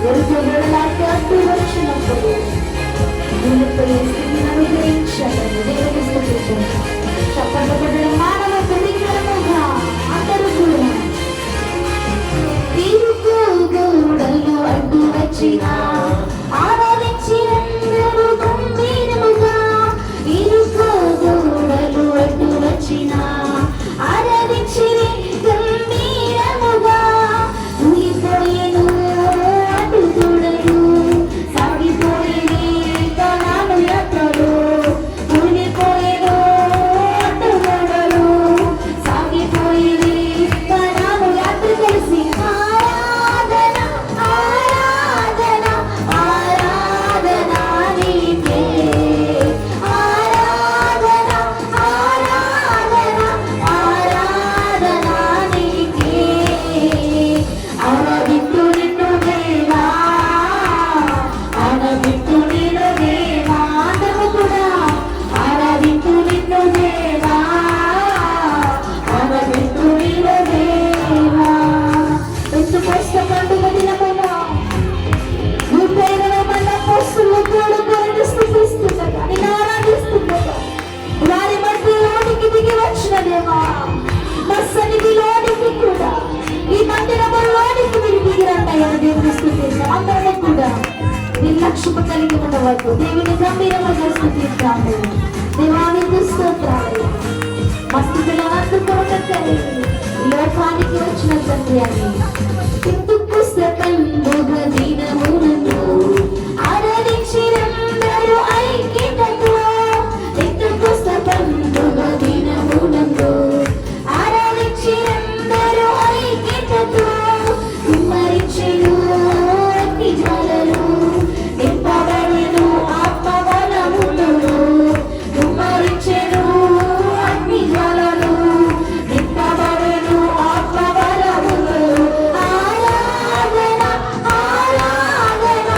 ఎరుగలాంటి అడ్డు వచ్చినప్పుడు నిలిపోయే స్థితిని అనుగ్రహించాలని దేవుని స్తుతించండి. చెప్పబడిన మానవ విగ్రహముగా అందరూ కూడా తీరుకోగూడలు అడ్డు వచ్చిన ఆరాధించినందరూ గంభీరముగా తీరుకోగూడలు అడ్డు వచ్చిన ఆరాధించి గంభీరముగా ఊగిపోయేను అడ్డు చూడలు సాగిపోయేది కణాలు యాత్రలు ఊగిపోయేను అడ్డు చూడలు సాగిపోయేది కణాలు యాత్ర కలిసి ఆరాధన ఆరాధన ఆరాధన నీకే ఆరాధన ఆరాధన ఆరాధన నీకే ఆరాధించు నిన్ను దేవా ఆరాధించు నిన్ను దేవా అందరూ కూడా ఆరాధించు నిన్ను దేవా ఆరాధించు నిన్ను దేవా పెంతుకొస్త పండుగ దినమున నూతన మల్ల పోస్తులు కూడుకొని స్తుతిస్తుండగా నిన్ను ఆరాధిస్తుండగా వారి మధ్యలోనికి దిగి వచ్చిన దేవా మా సన్నిధిలోనికి కూడా ఈ మందిరములోనికి మీరు దిగిరంటాయని దేవుని స్తుతిస్తాం. అందరూ కూడా నిర్లక్ష్యము కలిగి ఉండవద్దు. దేవుని గంభీరముగా స్తుతిస్తాము. దేవానికి స్తోత్రాలు. మా స్థితిలందరూ కొరకై ఈ లోకానికి వచ్చిన తండ్రి అని పుస్తకంబుగ దినమునందు ఆరాధించినందరూ ఐక్యతతో పుస్తకంబుగ దినమునందు ఆరాధించినందరూ ఐక్యతతో కుమ్మరించెను అగ్ని జ్వాలలు నింపబడెను ఆత్మబలముతో కుమ్మరించెను అగ్ని జ్వాలలు నింపబడెను ఆత్మబలముతో ఆరాధన ఆరాధన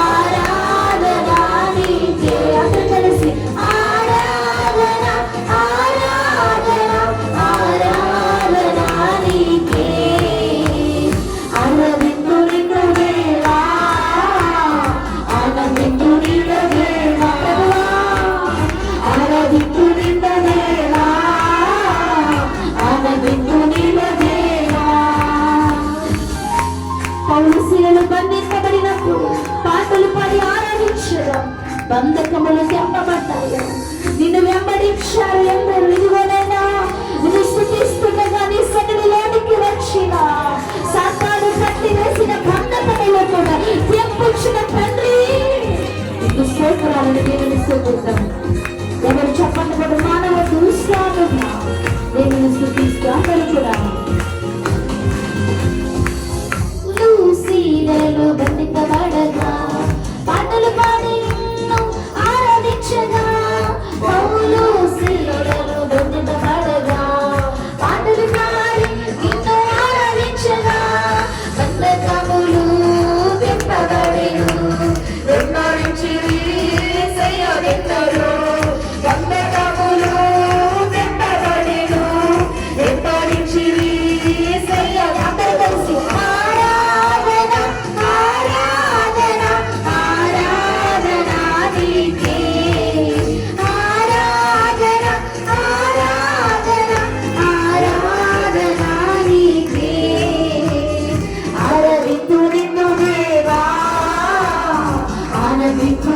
ఆరాధన నీకే అందరూ కలిసి ఆరాధన ఆరాధన ఆరాధన నీకే ఆరాధించు నిన్ను దేవా ఆనందించు నిన్ను దేవా ఆరాధించు నిన్ను దేవా ఆనందించు నిన్ను దేవా పౌరుషులను బంధించబడినప్పుడు పాటలు పాడి ఆరాధించడం బంధకములు తెంపబడ్డాయి. నిన్ను వెంబడించారు ఎందరు ఇదిగోనైనా నిన్ను స్తుతిస్తుండగా నీ సన్నిధిలోనికి వచ్చిన సాతాను కట్టి వేసిన బంధకములు కూడా తెంపుచిన తండ్రి నీకు స్తోత్రాలను దేవుని స్తుతిస్తాం. ఎవరు చెప్పండి కూడా మానవ దురుస్తానుగా దేవుని స్తుతిస్తూ అందరూ కూడా లూసీలలో బంధింపబడగా పాటలు పాడి నిన్ను ఆరాధించగా పౌలు శీలలో బంధింపబడగా పాటలు పాడి నిన్ను ఆరాధించగా బంధకములు తెంపబడెను వెంబడించిరి యేసయ్యనెందరో బంధకములు తెంపబడెను వెంబడించిరి యేసయ్య అందరూ కలిసి ఆరాధన ఆరాధన ఆరాధన నీకే ఆరాధన ఆరాధన ఆరాధన నీకే ఆరాధించు నిన్ను దేవా ఆనందించు